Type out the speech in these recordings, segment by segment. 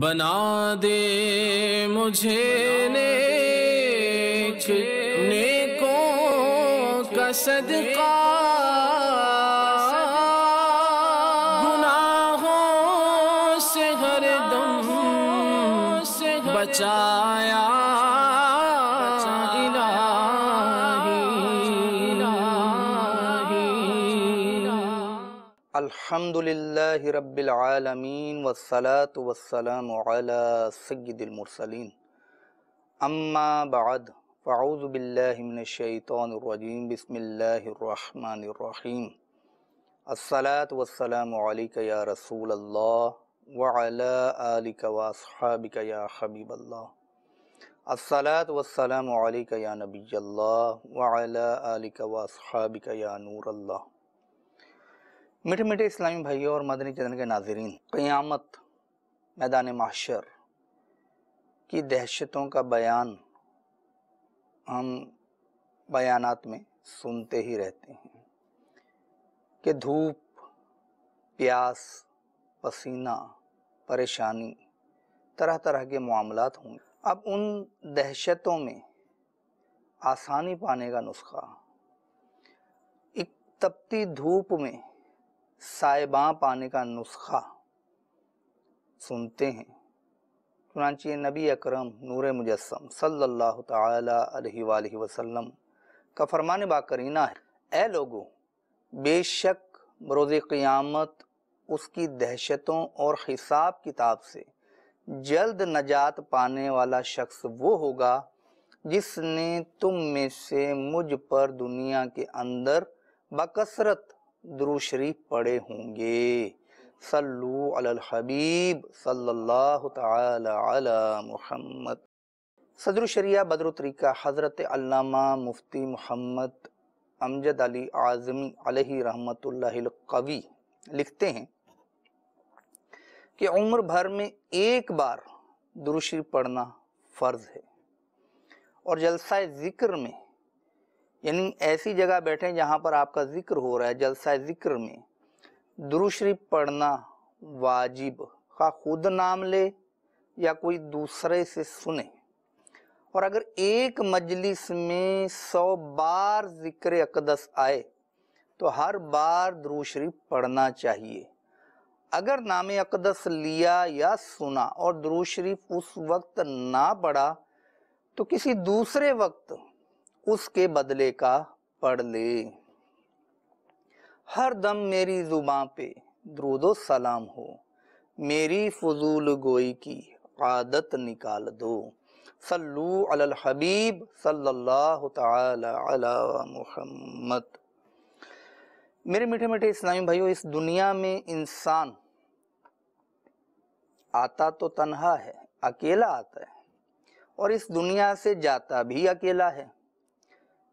بنا دے مجھے نیک نیکوں کا صدقہ، گناہوں سے ہر دم بچایا الحمدللہ رب العالمین والصلاة والسلام علی سید المرسلین، اما بعد فاعوذ باللہ من الشیطان الرجیم، بسم اللہ الرحمن الرحیم۔ الصلاة والسلام علیک یا رسول اللہ وعلی آلک واصحابک یا حبیب اللہ۔ الصلاة والسلام علیک یا نبی اللہ وعلی آلک واصحابک یا نور اللہ۔ میٹھے میٹھے اسلامی بھائیوں اور مدنی چینل کے ناظرین، قیامت، میدان محشر کی دہشتوں کا بیان ہم بیانات میں سنتے ہی رہتے ہیں کہ دھوپ، پیاس، پسینہ، پریشانی، طرح طرح کے معاملات ہوں گے۔ اب ان دہشتوں میں آسانی پانے کا نسخہ، ایک تپتی دھوپ میں سائباں پانے کا نسخہ سنتے ہیں۔ چنانچہ نبی اکرم نور مجسم صلی اللہ تعالی علیہ وآلہ وسلم کا فرمان باقرینہ ہے، اے لوگو، بے شک بروز قیامت اس کی دہشتوں اور حساب کتاب سے جلد نجات پانے والا شخص وہ ہوگا جس نے تم میں سے مجھ پر دنیا کے اندر بکثرت درود شریف پڑھے ہوں گے۔ صلو علی الحبیب صلی اللہ تعالی علی محمد۔ صدر الشریعہ بدر الطریقہ حضرت علامہ مفتی محمد امجد علی اعظمی علیہ رحمت اللہ القوی لکھتے ہیں کہ عمر بھر میں ایک بار درود شریف پڑھنا فرض ہے، اور جلسہ ذکر میں، یعنی ایسی جگہ بیٹھیں جہاں پر آپ کا ذکر ہو رہا ہے، جلسہ ذکر میں درود شریف پڑھنا واجب، خواہ خود نام لے یا کوئی دوسرے سے سنے۔ اور اگر ایک مجلس میں 100 بار ذکر اقدس آئے تو ہر بار درود شریف پڑھنا چاہیے۔ اگر نام اقدس لیا یا سنا اور درود شریف اس وقت نہ پڑھا تو کسی دوسرے وقت اس کے بدلے کا پڑھ لے۔ ہر دم میری زباں پہ درود و سلام ہو، میری فضول گوئی کی عادت نکال دو۔ صلو علی الحبیب صلی اللہ تعالی علی محمد۔ میرے میٹھے میٹھے اسلامی بھائیوں، اس دنیا میں انسان آتا تو تنہا ہے، اکیلا آتا ہے، اور اس دنیا سے جاتا بھی اکیلا ہے،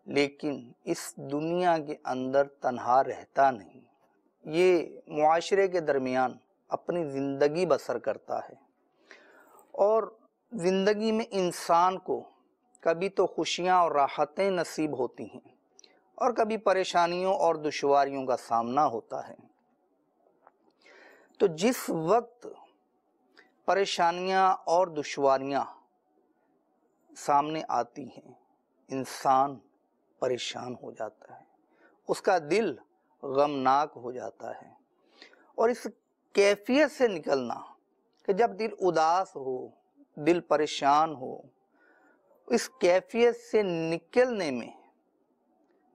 لیکن اس دنیا کے اندر تنہا رہتا نہیں۔ یہ معاشرے کے درمیان اپنی زندگی بسر کرتا ہے، اور زندگی میں انسان کو کبھی تو خوشیاں اور راحتیں نصیب ہوتی ہیں اور کبھی پریشانیوں اور دشواریوں کا سامنا ہوتا ہے۔ تو جس وقت پریشانیاں اور دشواریاں سامنے آتی ہیں، انسان پریشان ہو جاتا ہے، اس کا دل غمناک ہو جاتا ہے، اور اس کیفیت سے نکلنا کہ جب دل اداس ہو، دل پریشان ہو، اس کیفیت سے نکلنے میں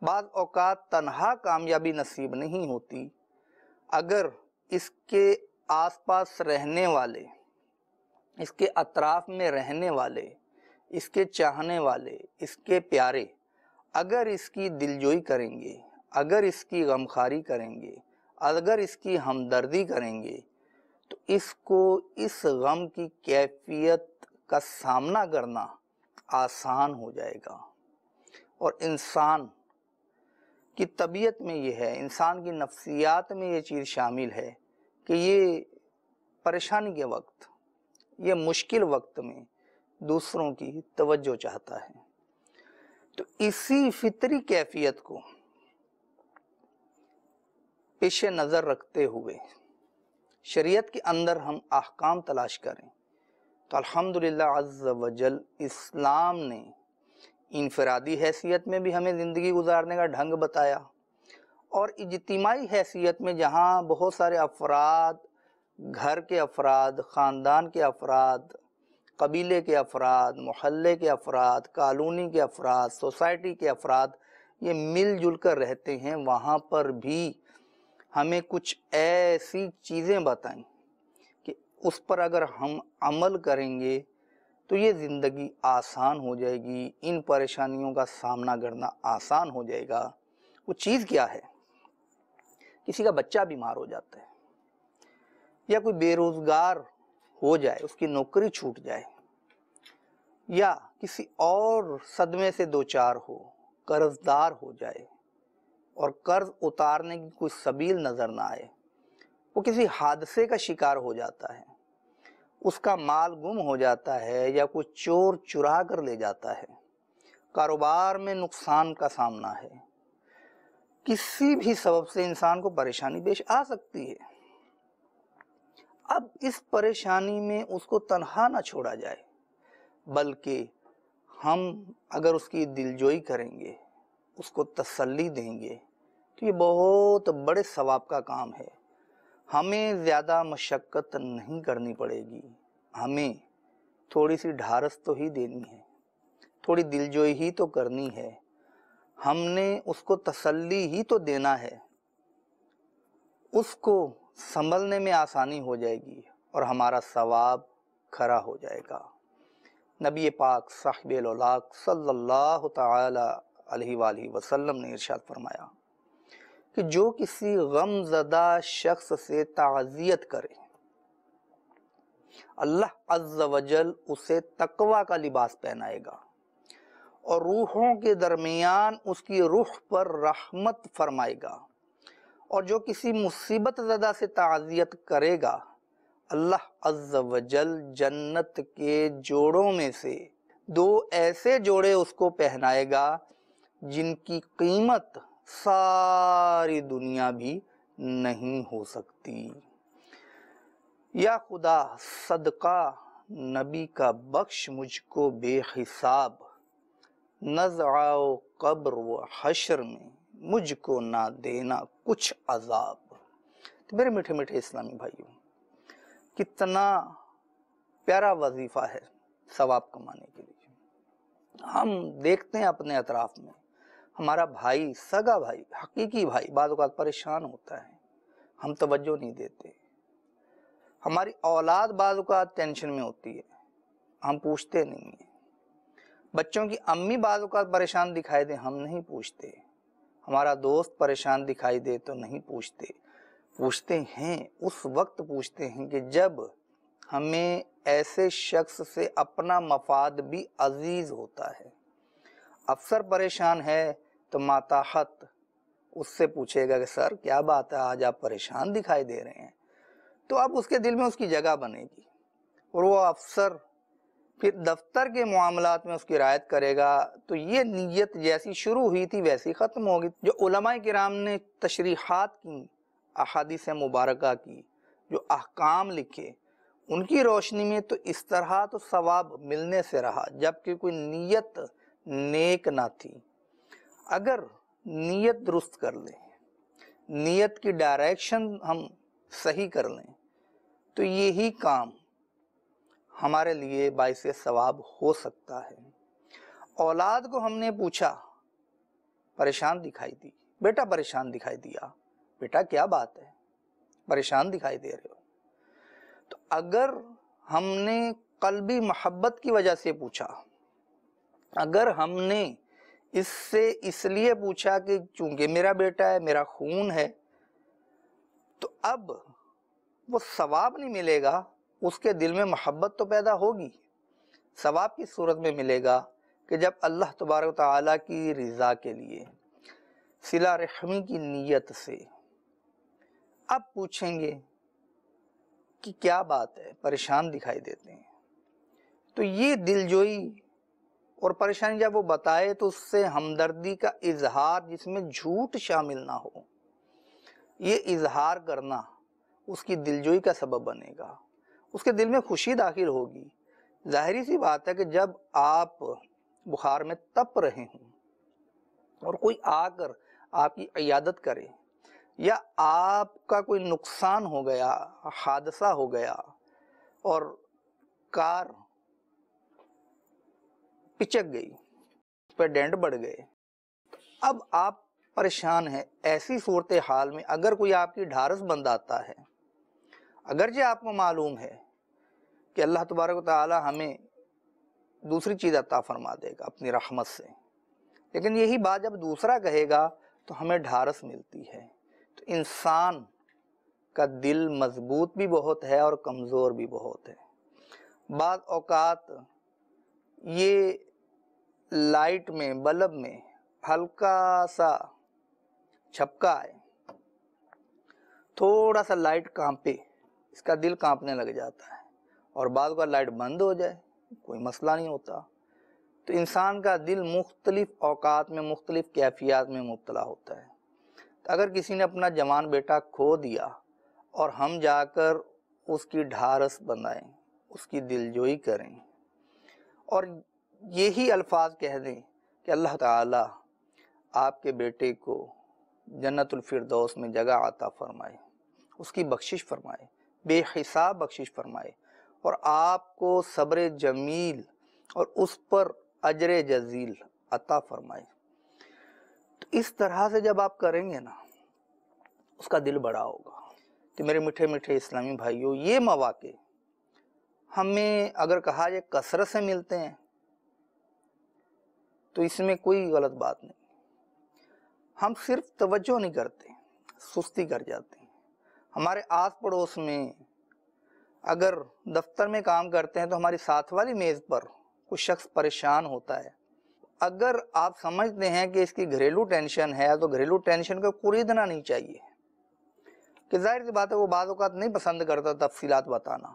بعض اوقات تنہا کامیابی نصیب نہیں ہوتی، اگر اس کے آس پاس رہنے والے، اس کے اطراف میں رہنے والے، اس کے چاہنے والے، اس کے پیارے اگر اس کی دلجوئی کریں گے، اگر اس کی غمخواری کریں گے، اگر اس کی ہمدردی کریں گے، تو اس کو اس غم کی کیفیت کا سامنا کرنا آسان ہو جائے گا۔ اور انسان کی طبیعت میں یہ ہے، انسان کی نفسیات میں یہ چیز شامل ہے کہ یہ پریشانی کے وقت، یہ مشکل وقت میں دوسروں کی توجہ چاہتا ہے۔ تو اسی فطری کیفیت کو پیش نظر رکھتے ہوئے شریعت کے اندر ہم احکام تلاش کریں تو الحمدللہ عز وجل اسلام نے انفرادی حیثیت میں بھی ہمیں زندگی گزارنے کا ڈھنگ بتایا، اور اجتماعی حیثیت میں جہاں بہت سارے افراد، گھر کے افراد، خاندان کے افراد، قبیلے کے افراد، محلے کے افراد، کالونی کے افراد، سوسائٹی کے افراد یہ مل جل کر رہتے ہیں، وہاں پر بھی ہمیں کچھ ایسی چیزیں بتائیں کہ اس پر اگر ہم عمل کریں گے تو یہ زندگی آسان ہو جائے گی، ان پریشانیوں کا سامنا کرنا آسان ہو جائے گا۔ وہ چیز کیا ہے؟ کسی کا بچہ بیمار ہو جاتا ہے، یا کوئی بے روزگار ہو جائے، اس کی نوکری چھوٹ جائے، یا کسی اور صدمے سے دوچار ہو، قرض دار ہو جائے اور قرض اتارنے کی کوئی سبیل نظر نہ آئے، وہ کسی حادثے کا شکار ہو جاتا ہے، اس کا مال گم ہو جاتا ہے یا کوئی چور چرا کر لے جاتا ہے، کاروبار میں نقصان کا سامنا ہے، کسی بھی سبب سے انسان کو پریشانی پیش آ سکتی ہے۔ اب اس پریشانی میں اس کو تنہا نہ چھوڑا جائے، بلکہ ہم اگر اس کی دلجوئی کریں گے، اس کو تسلی دیں گے، تو یہ بہت بڑے ثواب کا کام ہے۔ ہمیں زیادہ مشقت نہیں کرنی پڑے گی، ہمیں تھوڑی سی ڈھارس تو ہی دینی ہے، تھوڑی دلجوئی ہی تو کرنی ہے، ہم نے اس کو تسلی ہی تو دینا ہے، اس کو سنبھلنے میں آسانی ہو جائے گی اور ہمارا ثواب کھرا ہو جائے گا۔ نبی پاک صاحب الاولاق صلی اللہ تعالی علیہ وآلہ وسلم نے ارشاد فرمایا کہ جو کسی غم زدہ شخص سے تعزیت کرے، اللہ عز وجل اسے تقوی کا لباس پہنائے گا اور روحوں کے درمیان اس کی روح پر رحمت فرمائے گا، اور جو کسی مصیبت زدہ سے تعزیت کرے گا، اللہ عز وجل جنت کے جوڑوں میں سے 2 ایسے جوڑے اس کو پہنائے گا جن کی قیمت ساری دنیا بھی نہیں ہو سکتی۔ یا خدا صدقہ نبی کا بخش مجھ کو بے حساب، نزع و قبر و حشر میں مجھ کو نہ دینا کچھ عذاب۔ تو میرے میٹھے میٹھے اسلامی بھائیوں، کتنا پیارا وظیفہ ہے ثواب کمانے کے لیے۔ ہم دیکھتے ہیں اپنے اطراف میں ہمارا بھائی، سگا بھائی، حقیقی بھائی بعض اوقات پریشان ہوتا ہے، ہم توجہ نہیں دیتے۔ ہماری اولاد بعض اوقات ٹینشن میں ہوتی ہے، ہم پوچھتے نہیں ہیں۔ بچوں کی امی بعض اوقات پریشان دکھائی دے، ہم نہیں پوچھتے۔ ہمارا دوست پریشان دکھائی دے تو نہیں پوچھتے۔ پوچھتے ہیں اس وقت پوچھتے ہیں کہ جب ہمیں ایسے شخص سے اپنا مفاد بھی عزیز ہوتا ہے۔ افسر پریشان ہے تو ماتحت اس سے پوچھے گا کہ سر کیا بات ہے، آج آپ پریشان دکھائی دے رہے ہیں، تو اب اس کے دل میں اس کی جگہ بنے گی، اور وہ افسر پھر دفتر کے معاملات میں اس کی رعایت کرے گا، تو یہ نیت جیسی شروع ہوئی تھی ویسی ختم ہوگی۔ جو علماء کرام نے تشریحات کی، احادیث مبارکہ کی، جو احکام لکھے، ان کی روشنی میں تو اس طرح تو ثواب ملنے سے رہا، جبکہ کوئی نیت نیک نہ تھی۔ اگر نیت درست کر لیں، نیت کی ڈائریکشن ہم صحیح کر لیں، تو یہی کام ہمارے لیے باعث ثواب ہو سکتا ہے۔ اولاد کو ہم نے پوچھا، پریشان دکھائی دی، بیٹا پریشان دکھائی دیا، بیٹا کیا بات ہے، پریشان دکھائی دے رہے ہو؟ تو اگر ہم نے قلبی محبت کی وجہ سے پوچھا، اگر ہم نے اس سے اس لیے پوچھا کہ چونکہ میرا بیٹا ہے، میرا خون ہے، تو اب وہ ثواب نہیں ملے گا، اس کے دل میں محبت تو پیدا ہوگی۔ ثواب کی صورت میں ملے گا کہ جب اللہ تبارک و تعالیٰ کی رضا کے لیے صلہ رحمی کی نیت سے اب پوچھیں گے کہ کیا بات ہے، پریشان دکھائی دیتے ہیں، تو یہ دلجوئی اور پریشانی جب وہ بتائے تو اس سے ہمدردی کا اظہار جس میں جھوٹ شامل نہ ہو، یہ اظہار کرنا اس کی دلجوئی کا سبب بنے گا، اس کے دل میں خوشی داخل ہوگی ظاہری سی بات ہے کہ جب آپ بخار میں تپ رہے ہوں اور کوئی آ کر آپ کی عیادت کرے، یا آپ کا کوئی نقصان ہو گیا، حادثہ ہو گیا اور کار پچک گئی، اس پہ ڈینٹ بڑھ گئے، اب آپ پریشان ہیں۔ ایسی صورتحال میں اگر کوئی آپ کی ڈھارس بند آتا ہے، اگرچہ آپ کو معلوم ہے کہ اللہ تبارک و تعالی ہمیں دوسری چیز عطا فرما دے گا اپنی رحمت سے، لیکن یہی بات جب دوسرا کہے گا تو ہمیں ڈھارس ملتی ہے۔ تو انسان کا دل مضبوط بھی بہت ہے اور کمزور بھی بہت ہے۔ بعض اوقات یہ لائٹ میں، بلب میں ہلکا سا چھپکا آئے، تھوڑا سا لائٹ کانپے، اس کا دل کانپنے لگ جاتا ہے، اور بعض کا لائٹ بند ہو جائے کوئی مسئلہ نہیں ہوتا۔ تو انسان کا دل مختلف اوقات میں مختلف کیفیات میں مبتلا ہوتا ہے۔ تو اگر کسی نے اپنا جوان بیٹا کھو دیا اور ہم جا کر اس کی ڈھارس بندھائیں، اس کی دلجوئی کریں اور یہی الفاظ کہہ دیں کہ اللہ تعالی آپ کے بیٹے کو جنت الفردوس میں جگہ عطا فرمائے، اس کی بخشش فرمائے، بے حساب بخشش فرمائے، اور آپ کو صبر جمیل اور اس پر اجر جزیل عطا فرمائے، تو اس طرح سے جب آپ کریں گے نا، اس کا دل بڑا ہوگا۔ تو میرے میٹھے میٹھے اسلامی بھائیوں، یہ مواقع ہمیں اگر کہا جائے کثرت سے ملتے ہیں تو اس میں کوئی غلط بات نہیں، ہم صرف توجہ نہیں کرتے، سستی کر جاتے ہیں۔ ہمارے آس پڑوس میں اگر دفتر میں کام کرتے ہیں تو ہماری ساتھ والی میز پر کوئی شخص پریشان ہوتا ہے، اگر آپ سمجھتے ہیں کہ اس کی گھریلو ٹینشن ہے تو گھریلو ٹینشن کو خریدنا نہیں چاہیے، کہ ظاہر سی بات ہے وہ بعض اوقات نہیں پسند کرتا تفصیلات بتانا،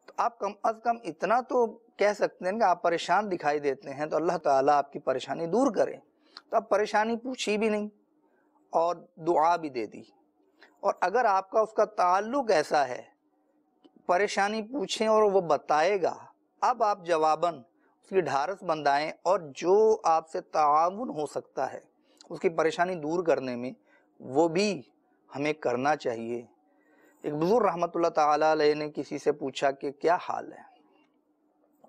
تو آپ کم از کم اتنا تو کہہ سکتے ہیں کہ آپ پریشان دکھائی دیتے ہیں تو اللہ تعالیٰ آپ کی پریشانی دور کرے۔ تو آپ پریشانی پوچھی بھی نہیں اور دعا بھی دے دی، اور اگر آپ کا اس کا تعلق ایسا ہے پریشانی پوچھیں اور وہ بتائے گا، اب آپ جواباً اس کی ڈھارس بندھائیں، اور جو آپ سے تعاون ہو سکتا ہے اس کی پریشانی دور کرنے میں وہ بھی ہمیں کرنا چاہیے۔ ایک بزرگ رحمت اللہ تعالی علیہ نے کسی سے پوچھا کہ کیا حال ہے،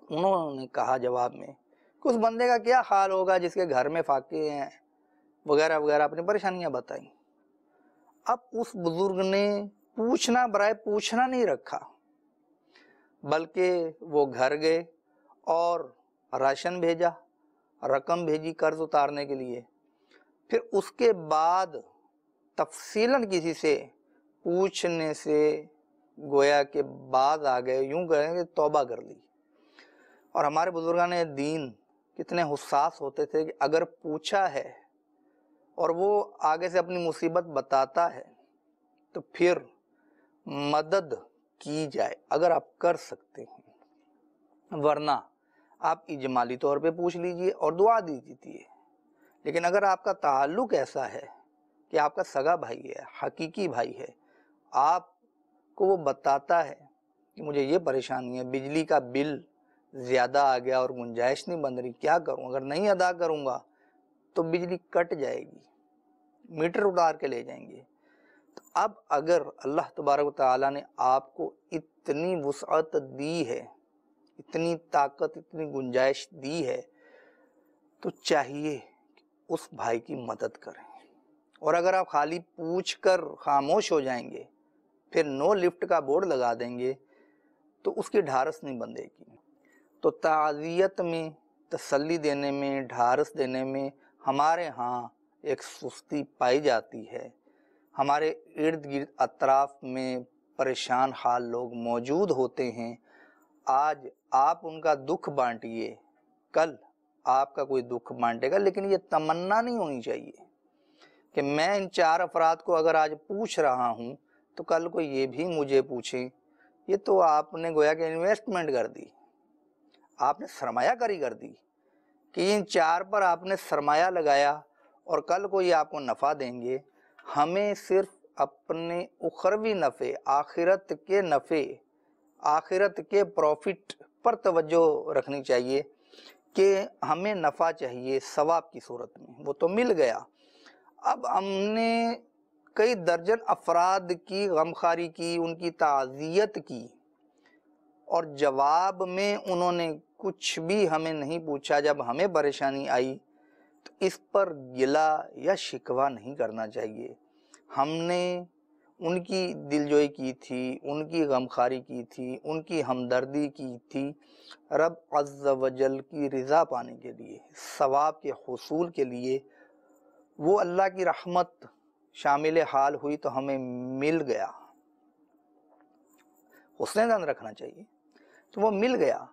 انہوں نے کہا جواب میں کہ اس بندے کا کیا حال ہوگا جس کے گھر میں فاقے ہیں وغیرہ وغیرہ، اپنی پریشانیاں بتائیں۔ اب اس بزرگ نے پوچھنا برائے پوچھنا نہیں رکھا، بلکہ وہ گھر گئے اور راشن بھیجا، رقم بھیجی قرض اتارنے کے لیے، پھر اس کے بعد تفصیلاً کسی سے پوچھنے سے گویا کہ بعد آ گئے، یوں کہیں کہ توبہ کر لی۔ اور ہمارے بزرگان دین کتنے حساس ہوتے تھے کہ اگر پوچھا ہے اور وہ آگے سے اپنی مصیبت بتاتا ہے تو پھر مدد کی جائے اگر آپ کر سکتے ہیں، ورنہ آپ اجمالی طور پہ پوچھ لیجئے اور دعا دی دیجیے۔ لیکن اگر آپ کا تعلق ایسا ہے کہ آپ کا سگا بھائی ہے، حقیقی بھائی ہے، آپ کو وہ بتاتا ہے کہ مجھے یہ پریشانی ہے، بجلی کا بل زیادہ آ گیا اور گنجائش نہیں بن رہی، کیا کروں، اگر نہیں ادا کروں گا تو بجلی کٹ جائے گی، میٹر اتار کے لے جائیں گے۔ تو اب اگر اللہ تبارک و تعالیٰ نے آپ کو اتنی وسعت دی ہے، اتنی طاقت، اتنی گنجائش دی ہے، تو چاہیے کہ اس بھائی کی مدد کریں۔ اور اگر آپ خالی پوچھ کر خاموش ہو جائیں گے، پھر نو لفٹ کا بورڈ لگا دیں گے، تو اس کی ڈھارس نہیں بندھے گی۔ تو تعزیت میں، تسلی دینے میں، ڈھارس دینے میں ہمارے ہاں ایک سستی پائی جاتی ہے۔ ہمارے ارد گرد اطراف میں پریشان حال لوگ موجود ہوتے ہیں، آج آپ ان کا دکھ بانٹیے، کل آپ کا کوئی دکھ بانٹے گا، لیکن یہ تمنا نہیں ہونی چاہیے کہ میں ان 4 افراد کو اگر آج پوچھ رہا ہوں تو کل کو یہ بھی مجھے پوچھیں۔ یہ تو آپ نے گویا کہ انویسٹمنٹ کر دی، آپ نے سرمایہ کاری کر دی کہ ان 4 پر آپ نے سرمایہ لگایا اور کل کو یہ آپ کو نفع دیں گے۔ ہمیں صرف اپنے اخروی نفع، آخرت کے نفع، آخرت کے پروفٹ پر توجہ رکھنی چاہیے کہ ہمیں نفع چاہیے ثواب کی صورت میں، وہ تو مل گیا۔ اب ہم نے کئی درجن افراد کی غمخواری کی، ان کی تعزیت کی، اور جواب میں انہوں نے کچھ بھی ہمیں نہیں پوچھا۔ جب ہمیں پریشانی آئی تو اس پر گلہ یا شکوہ نہیں کرنا چاہیے۔ ہم نے ان کی دلجوئی کی تھی، ان کی غمخواری کی تھی، ان کی ہمدردی کی تھی، رب عز و جل کی رضا پانے کے لیے، ثواب کے حصول کے لیے۔ وہ اللہ کی رحمت شامل حال ہوئی تو ہمیں مل گیا، حسن ظن رکھنا چاہیے، تو وہ مل گیا۔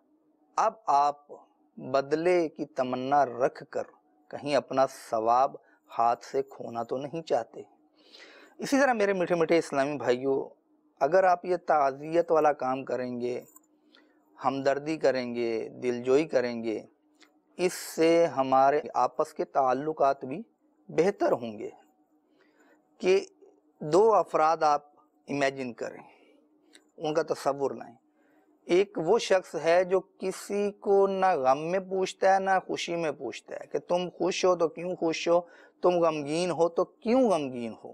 اب آپ بدلے کی تمنا رکھ کر کہیں اپنا ثواب ہاتھ سے کھونا تو نہیں چاہتے۔ اسی طرح میرے میٹھے میٹھے اسلامی بھائیوں، اگر آپ یہ تعزیت والا کام کریں گے، ہمدردی کریں گے، دلجوئی کریں گے، اس سے ہمارے آپس کے تعلقات بھی بہتر ہوں گے۔ کہ دو افراد آپ امیجن کریں، ان کا تصور لائیں۔ ایک وہ شخص ہے جو کسی کو نہ غم میں پوچھتا ہے نہ خوشی میں پوچھتا ہے کہ تم خوش ہو تو کیوں خوش ہو، تم غمگین ہو تو کیوں غمگین ہو۔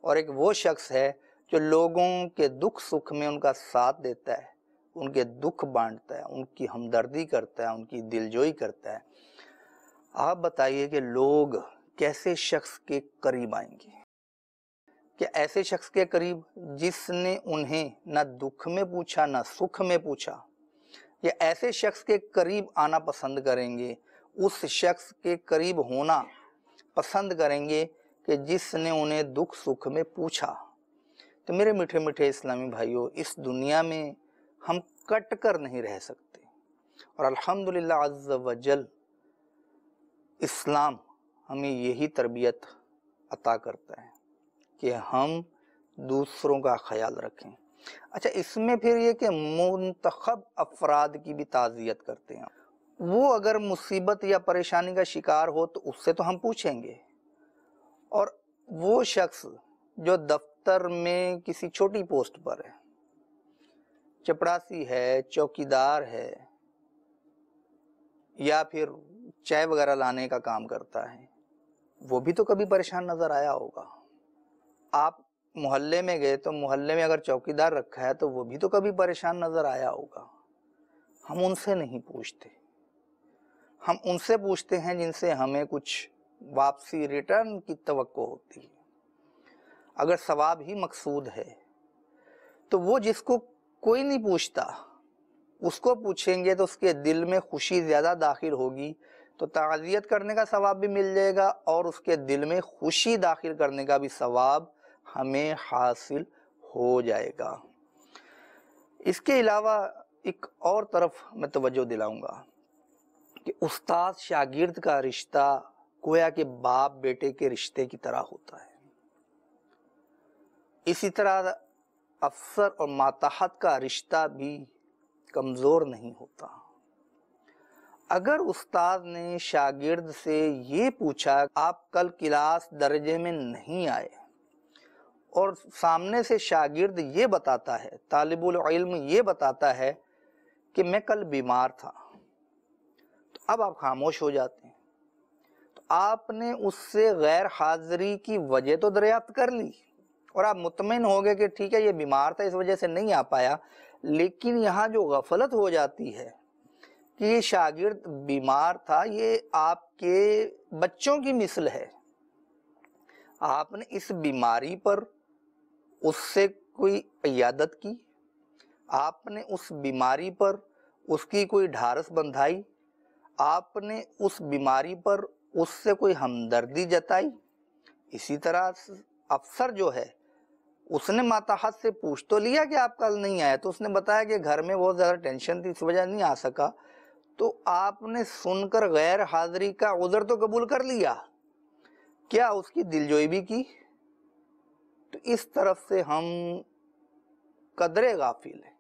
اور ایک وہ شخص ہے جو لوگوں کے دکھ سکھ میں ان کا ساتھ دیتا ہے، ان کے دکھ بانٹتا ہے، ان کی ہمدردی کرتا ہے، ان کی دلجوئی کرتا ہے۔ آپ بتائیے کہ لوگ کیسے شخص کے قریب آئیں گے؟ کہ ایسے شخص کے قریب جس نے انہیں نہ دکھ میں پوچھا نہ سکھ میں پوچھا، یا ایسے شخص کے قریب آنا پسند کریں گے، اس شخص کے قریب ہونا پسند کریں گے کہ جس نے انہیں دکھ سکھ میں پوچھا۔ تو میرے میٹھے میٹھے اسلامی بھائیوں، اس دنیا میں ہم کٹ کر نہیں رہ سکتے، اور الحمدللہ عز و جل اسلام ہمیں یہی تربیت عطا کرتا ہے کہ ہم دوسروں کا خیال رکھیں۔ اچھا، اس میں پھر یہ کہ منتخب افراد کی بھی تعزیت کرتے ہیں۔ وہ اگر مصیبت یا پریشانی کا شکار ہو تو اس سے تو ہم پوچھیں گے، اور وہ شخص جو دفتر میں کسی چھوٹی پوسٹ پر ہے، چپڑاسی ہے، چوکیدار ہے، یا پھر چائے وغیرہ لانے کا کام کرتا ہے، وہ بھی تو کبھی پریشان نظر آیا ہوگا۔ آپ محلے میں گئے تو محلے میں اگر چوکیدار رکھا ہے تو وہ بھی تو کبھی پریشان نظر آیا ہوگا۔ ہم ان سے نہیں پوچھتے، ہم ان سے پوچھتے ہیں جن سے ہمیں کچھ واپسی ریٹرن کی توقع ہوتی ہے۔ اگر ثواب ہی مقصود ہے تو وہ جس کو کوئی نہیں پوچھتا اس کو پوچھیں گے تو اس کے دل میں خوشی زیادہ داخل ہوگی، تو تعزیت کرنے کا ثواب بھی مل جائے گا اور اس کے دل میں خوشی داخل کرنے کا بھی ثواب ہمیں حاصل ہو جائے گا۔ اس کے علاوہ ایک اور طرف میں توجہ دلاؤں گا کہ استاد شاگرد کا رشتہ گویا کہ باپ بیٹے کے رشتے کی طرح ہوتا ہے۔ اسی طرح افسر اور ماتحت کا رشتہ بھی کمزور نہیں ہوتا۔ اگر استاد نے شاگرد سے یہ پوچھا آپ کل کلاس درجے میں نہیں آئے، اور سامنے سے شاگرد یہ بتاتا ہے، طالب العلم یہ بتاتا ہے کہ میں کل بیمار تھا، تو اب آپ خاموش ہو جاتے ہیں۔ تو آپ نے اس سے غیر حاضری کی وجہ تو دریافت کر لی، اور آپ مطمئن ہو گئے کہ ٹھیک ہے یہ بیمار تھا اس وجہ سے نہیں آ پایا، لیکن یہاں جو غفلت ہو جاتی ہے کہ یہ شاگرد بیمار تھا، یہ آپ کے بچوں کی مثل ہے۔ آپ نے اس بیماری پر اس سے کوئی عیادت کی، آپ نے اس بیماری پر اس کی کوئی ڈھارس بندھائی، آپ نے اس بیماری پر اس سے کوئی ہمدردی جتائی۔ اسی طرح افسر جو ہے اس نے ماتحت سے پوچھ تو لیا کہ آپ کل نہیں آئے، تو اس نے بتایا کہ گھر میں بہت زیادہ ٹینشن تھی اس وجہ نہیں آ سکا، تو آپ نے سن کر غیر حاضری کا عذر تو قبول کر لیا، کیا اس کی دلجوئی بھی کی؟ تو اس طرف سے ہم قدرے غافل ہیں،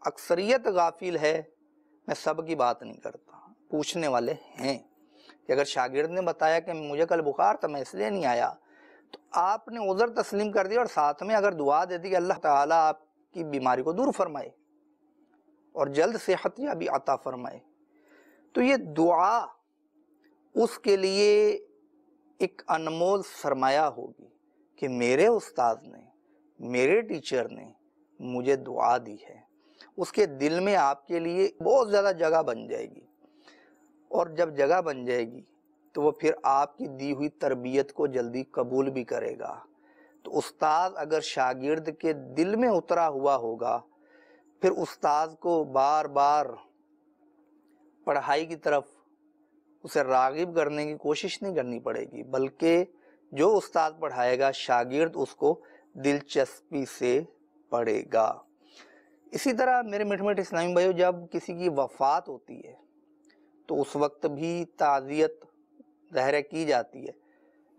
اکثریت غافل ہے۔ میں سب کی بات نہیں کرتا، پوچھنے والے ہیں کہ اگر شاگرد نے بتایا کہ مجھے کل بخار تھا میں اس لیے نہیں آیا، تو آپ نے عذر تسلیم کر دیا، اور ساتھ میں اگر دعا دے دی کہ اللہ تعالیٰ آپ کی بیماری کو دور فرمائے، اور جلد صحت یابی عطا فرمائے۔ تو یہ دعا اس کے لیے ایک انمول سرمایہ ہوگی کہ میرے استاد نے، میرے ٹیچر نے مجھے دعا دی ہے، اس کے دل میں آپ کے لیے بہت زیادہ جگہ بن جائے گی، اور جب جگہ بن جائے گی تو وہ پھر آپ کی دی ہوئی تربیت کو جلدی قبول بھی کرے گا۔ تو استاد اگر شاگرد کے دل میں اترا ہوا ہوگا، پھر استاد کو بار بار پڑھائی کی طرف اسے راغب کرنے کی کوشش نہیں کرنی پڑے گی، بلکہ جو استاد پڑھائے گا شاگرد اس کو دلچسپی سے پڑھے گا۔ اسی طرح میرے میٹھے میٹھے اسلامی بھائیو، جب کسی کی وفات ہوتی ہے تو اس وقت بھی تعزیت ظاہر کی جاتی ہے،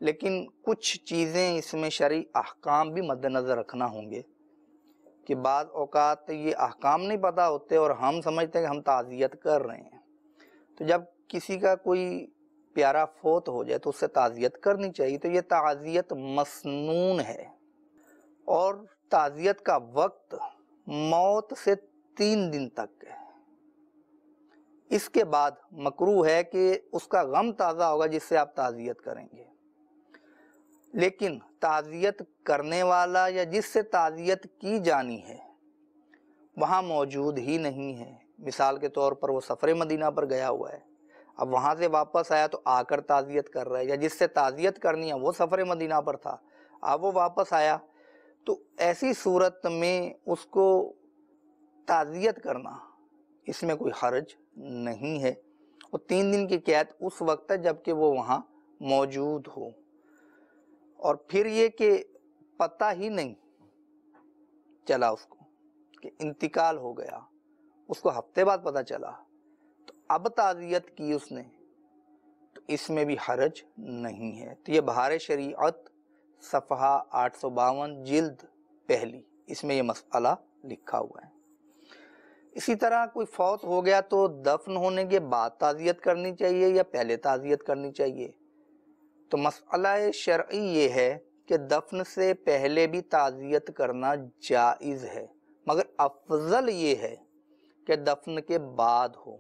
لیکن کچھ چیزیں اس میں شرعی احکام بھی مد نظر رکھنا ہوں گے کہ بعض اوقات یہ احکام نہیں پتہ ہوتے اور ہم سمجھتے ہیں کہ ہم تعزیت کر رہے ہیں۔ تو جب کسی کا کوئی پیارا فوت ہو جائے تو اس سے تعزیت کرنی چاہیے، تو یہ تعزیت مسنون ہے، اور تعزیت کا وقت موت سے 3 دن تک ہے۔ اس کے بعد مکروہ ہے کہ اس کا غم تازہ ہوگا جس سے آپ تعزیت کریں گے، لیکن تعزیت کرنے والا یا جس سے تعزیت کی جانی ہے وہاں موجود ہی نہیں ہے، مثال کے طور پر وہ سفر مدینہ پر گیا ہوا ہے، اب وہاں سے واپس آیا تو آ کر تعزیت کر رہا ہے، یا جس سے تعزیت کرنی ہے وہ سفر مدینہ پر تھا، اب وہ واپس آیا، تو ایسی صورت میں اس کو تعزیت کرنا اس میں کوئی حرج نہیں ہے۔ اور 3 دن کی قید اس وقت ہے جب کہ وہ وہاں موجود ہو، اور پھر یہ کہ پتہ ہی نہیں چلا اس کو کہ انتقال ہو گیا، اس کو ہفتے بعد پتہ چلا، تو اب تعزیت کی اس نے، تو اس میں بھی حرج نہیں ہے۔ تو یہ بہار شریعت صفحہ 852 جلد پہلی، اس میں یہ مسئلہ لکھا ہوا ہے۔ اسی طرح کوئی فوت ہو گیا تو دفن ہونے کے بعد تعزیت کرنی چاہیے یا پہلے تعزیت کرنی چاہیے؟ تو مسئلہ شرعی یہ ہے کہ دفن سے پہلے بھی تعزیت کرنا جائز ہے، مگر افضل یہ ہے کہ دفن کے بعد ہو،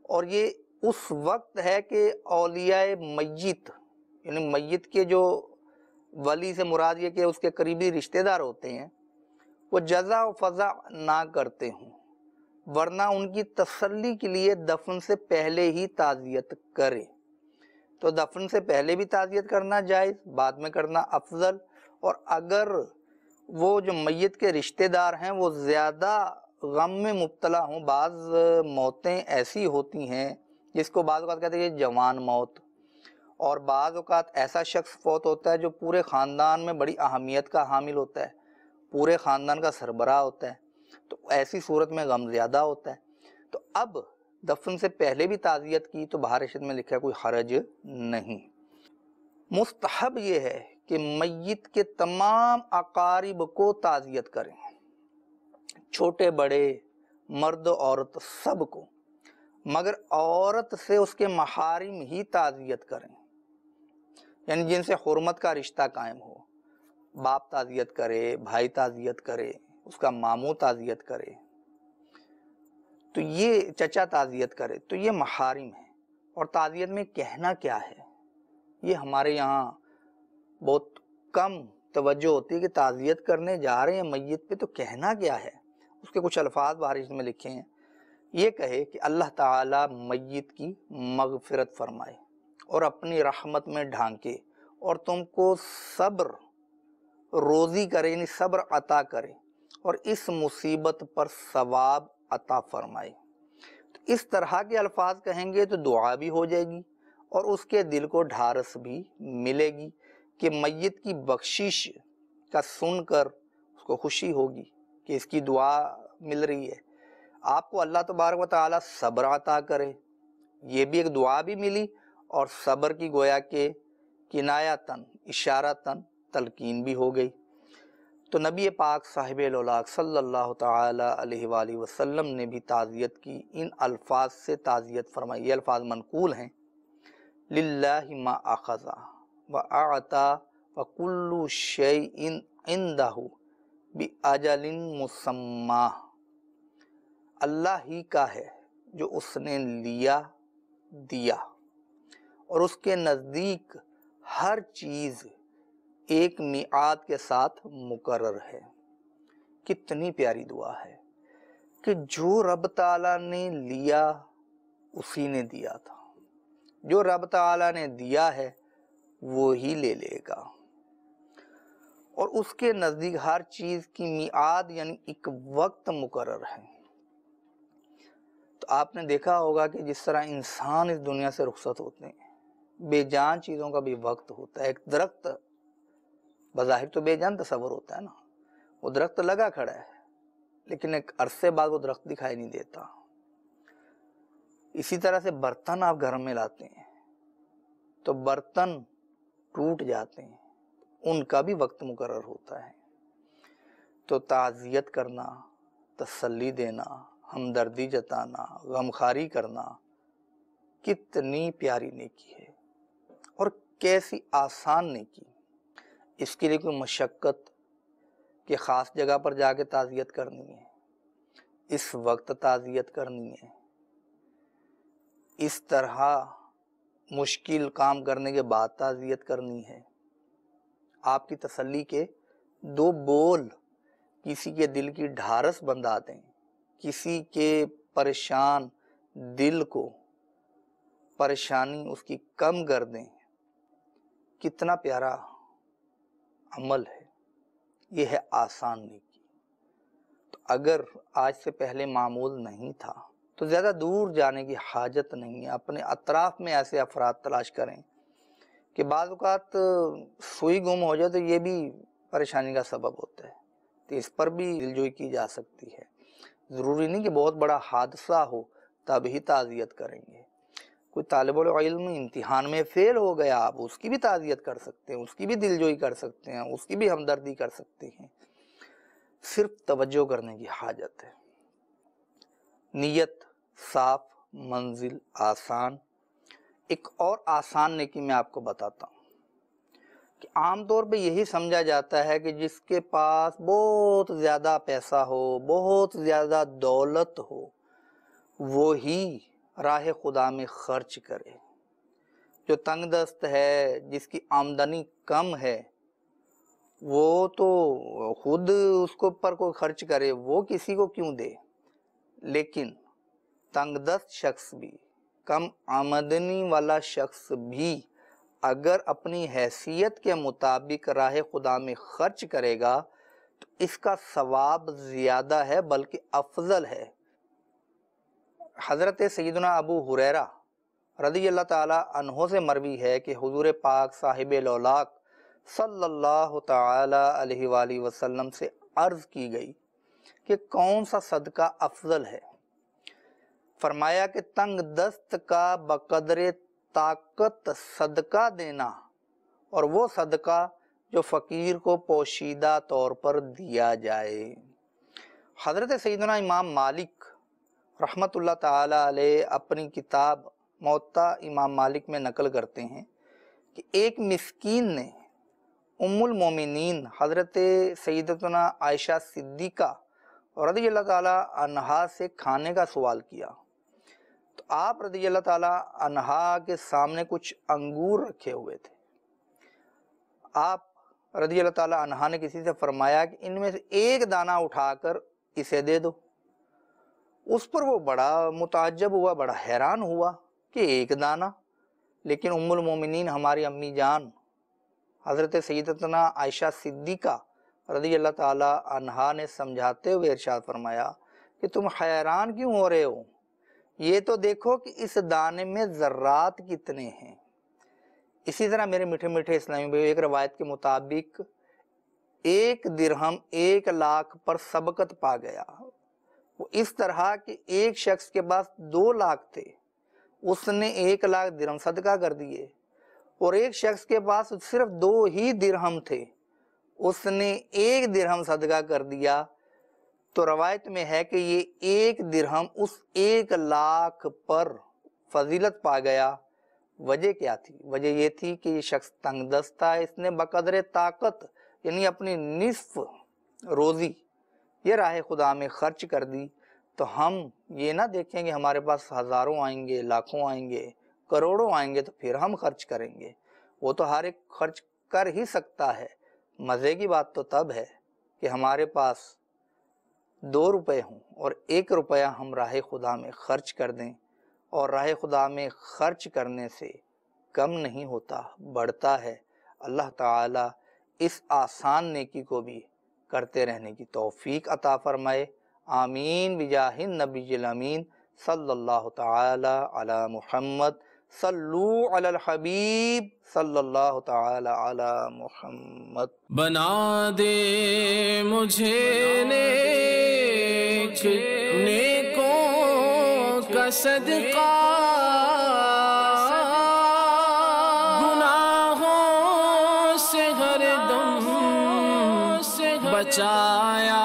اور یہ اس وقت ہے کہ اولیاء میت، یعنی میت کے جو ولی سے مراد یہ کہ اس کے قریبی رشتہ دار ہوتے ہیں، وہ جزا و فضا نہ کرتے ہوں، ورنہ ان کی تسلی کے لیے دفن سے پہلے ہی تعزیت کرے۔ تو دفن سے پہلے بھی تعزیت کرنا جائز، بعد میں کرنا افضل، اور اگر وہ جو میت کے رشتہ دار ہیں وہ زیادہ غم میں مبتلا ہوں، بعض موتیں ایسی ہوتی ہیں جس کو بعض اوقات کہتے ہیں کہ جوان موت، اور بعض اوقات ایسا شخص فوت ہوتا ہے جو پورے خاندان میں بڑی اہمیت کا حامل ہوتا ہے، پورے خاندان کا سربراہ ہوتا ہے، تو ایسی صورت میں غم زیادہ ہوتا ہے۔ تو اب دفن سے پہلے بھی تعزیت کی تو بہار ارشاد میں لکھا کوئی حرج نہیں۔ مستحب یہ ہے کہ میت کے تمام اقارب کو تعزیت کریں، چھوٹے بڑے، مرد و عورت سب کو، مگر عورت سے اس کے محارم ہی تعزیت کریں، یعنی جن سے حرمت کا رشتہ قائم ہو، باپ تعزیت کرے، بھائی تعزیت کرے، اس کا ماموں تعزیت کرے، تو یہ چچا تعزیت کرے، تو یہ محارم ہے۔ اور تعزیت میں کہنا کیا ہے، یہ ہمارے یہاں بہت کم توجہ ہوتی ہے کہ تعزیت کرنے جا رہے ہیں میت پہ تو کہنا کیا ہے۔ اس کے کچھ الفاظ بارش میں لکھے ہیں، یہ کہے کہ اللہ تعالی میت کی مغفرت فرمائے اور اپنی رحمت میں ڈھانکے، اور تم کو صبر روزی کرے، یعنی صبر عطا کرے، اور اس مصیبت پر ثواب عطا فرمائے۔ تو اس طرح کے الفاظ کہیں گے تو دعا بھی ہو جائے گی، اور اس کے دل کو ڈھارس بھی ملے گی کہ میت کی بخشش کا سن کر اس کو خوشی ہوگی کہ اس کی دعا مل رہی ہے۔ آپ کو اللہ تبارک و تعالی صبر عطا کرے، یہ بھی ایک دعا بھی ملی، اور صبر کی گویا کہ کنایتاً اشارتاً تلقین بھی ہو گئی۔ تو نبی پاک صاحب الاولاق صلی اللہ تعالی علیہ وآلہ وسلم نے بھی تعزیت کی، ان الفاظ سے تعزیت فرمائی۔ یہ الفاظ منقول ہیں، للہ ما اخذ واعطى وكل شيء عنده بأجل مسمى۔ اللہ ہی کا ہے جو اس نے لیا دیا، اور اس کے نزدیک ہر چیز ایک میعاد کے ساتھ مقرر ہے۔ کتنی پیاری دعا ہے کہ جو رب تعالیٰ نے لیا اسی نے دیا تھا، جو رب تعالیٰ نے دیا ہے وہی لے لے گا، اور اس کے نزدیک ہر چیز کی میعاد یعنی ایک وقت مقرر ہے۔ تو آپ نے دیکھا ہوگا کہ جس طرح انسان اس دنیا سے رخصت ہوتے ہیں، بے جان چیزوں کا بھی وقت ہوتا ہے۔ ایک درخت بظاہر تو بے جان تصور ہوتا ہے نا، وہ درخت لگا کھڑا ہے لیکن ایک عرصے بعد وہ درخت دکھائی نہیں دیتا۔ اسی طرح سے برتن آپ گھر میں لاتے ہیں تو برتن ٹوٹ جاتے ہیں، ان کا بھی وقت مقرر ہوتا ہے۔ تو تعزیت کرنا، تسلی دینا، ہمدردی جتانا، غمخواری کرنا کتنی پیاری نیکی ہے اور کیسی آسان نیکی۔ اس کے لیے کوئی مشقت کہ خاص جگہ پر جا کے تعزیت کرنی ہے، اس وقت تعزیت کرنی ہے، اس طرح مشکل کام کرنے کے بعد تعزیت کرنی ہے۔ آپ کی تسلی کے دو بول کسی کے دل کی ڈھارس بندھا دیں، کسی کے پریشان دل کو پریشانی اس کی کم کر دیں۔ کتنا پیارا عمل ہے، یہ ہے آسان نیکی۔ تو اگر آج سے پہلے معمول نہیں تھا تو زیادہ دور جانے کی حاجت نہیں ہے، اپنے اطراف میں ایسے افراد تلاش کریں کہ بعض اوقات سوئی گم ہو جائے تو یہ بھی پریشانی کا سبب ہوتا ہے، تو اس پر بھی دلجوئی کی جا سکتی ہے۔ ضروری نہیں کہ بہت بڑا حادثہ ہو تب ہی تعزیت کریں گے۔ کوئی طالب العلم امتحان میں فیل ہو گیا، آپ اس کی بھی تعزیت کر سکتے ہیں، اس کی بھی دلجوئی کر سکتے ہیں، اس کی بھی ہمدردی کر سکتے ہیں۔ صرف توجہ کرنے کی حاجت ہے، نیت صاف، منزل آسان۔ ایک اور آسان نیکی میں آپ کو بتاتا ہوں کہ عام طور پہ یہی سمجھا جاتا ہے کہ جس کے پاس بہت زیادہ پیسہ ہو، بہت زیادہ دولت ہو، وہی راہ خدا میں خرچ کرے۔ جو تنگ دست ہے، جس کی آمدنی کم ہے، وہ تو خود اس کو پر کوئی خرچ کرے، وہ کسی کو کیوں دے۔ لیکن تنگ دست شخص بھی، کم آمدنی والا شخص بھی اگر اپنی حیثیت کے مطابق راہ خدا میں خرچ کرے گا تو اس کا ثواب زیادہ ہے، بلکہ افضل ہے۔ حضرت سیدنا ابو ہریرہ رضی اللہ تعالی عنہ سے مروی ہے کہ حضور پاک صاحب لولاک صلی اللہ تعالی علیہ وآلہ وسلم سے عرض کی گئی کہ کون سا صدقہ افضل ہے؟ فرمایا کہ تنگ دست کا بقدر طاقت صدقہ دینا، اور وہ صدقہ جو فقیر کو پوشیدہ طور پر دیا جائے۔ حضرت سیدنا امام مالک رحمت اللہ تعالی علیہ اپنی کتاب موطا امام مالک میں نقل کرتے ہیں کہ ایک مسکین نے ام المومنین حضرت سیدتنا عائشہ صدیقہ رضی اللہ تعالی عنہا سے کھانے کا سوال کیا، تو آپ رضی اللہ تعالی عنہا کے سامنے کچھ انگور رکھے ہوئے تھے۔ آپ رضی اللہ تعالی عنہا نے کسی سے فرمایا کہ ان میں سے ایک دانہ اٹھا کر اسے دے دو۔ اس پر وہ بڑا متعجب ہوا، بڑا حیران ہوا کہ ایک دانہ، لیکن ام المومنین ہماری امی جان حضرت سیدتنا عائشہ صدیقہ رضی اللہ تعالی عنہا نے سمجھاتے ہوئے ارشاد فرمایا کہ تم حیران کیوں ہو رہے ہو، یہ تو دیکھو کہ اس دانے میں ذرات کتنے ہیں۔ اسی طرح میرے میٹھے میٹھے اسلامی بھائی، ایک روایت کے مطابق 1 درہم 1 لاکھ پر سبقت پا گیا۔ وہ اس طرح کہ ایک شخص کے پاس 2 لاکھ تھے، اس نے 1 لاکھ درہم صدقہ کر دیے، اور ایک شخص کے پاس صرف 2 ہی درہم تھے، اس نے 1 درہم صدقہ کر دیا۔ تو روایت میں ہے کہ یہ 1 درہم اس 1 لاکھ پر فضیلت پا گیا۔ وجہ کیا تھی؟ وجہ یہ تھی کہ یہ شخص تنگ دست تھا، اس نے بقدر طاقت یعنی اپنی نصف روزی یہ راہ خدا میں خرچ کر دی، تو ہم یہ نہ دیکھیں کہ ہمارے پاس ہزاروں آئیں گے، لاکھوں آئیں گے، کروڑوں آئیں گے تو پھر ہم خرچ کریں گے۔ وہ تو ہر ایک خرچ کر ہی سکتا ہے۔ مزے کی بات تو تب ہے کہ ہمارے پاس 2 روپے ہوں اور 1 روپیہ ہم راہ خدا میں خرچ کر دیں، اور راہ خدا میں خرچ کرنے سے کم نہیں ہوتا، بڑھتا ہے۔ اللہ تعالیٰ اس آسان نیکی کو بھی کرتے رہنے کی توفیق عطا فرمائے۔ آمین بجاہ النبی الامین صلی اللہ تعالی علی محمد، صلو علی الحبیب صلی اللہ تعالی علی محمد۔ بنا دے مجھے نیک، نیکوں کا صدقہ، گناہوں سے ہر دم بچایا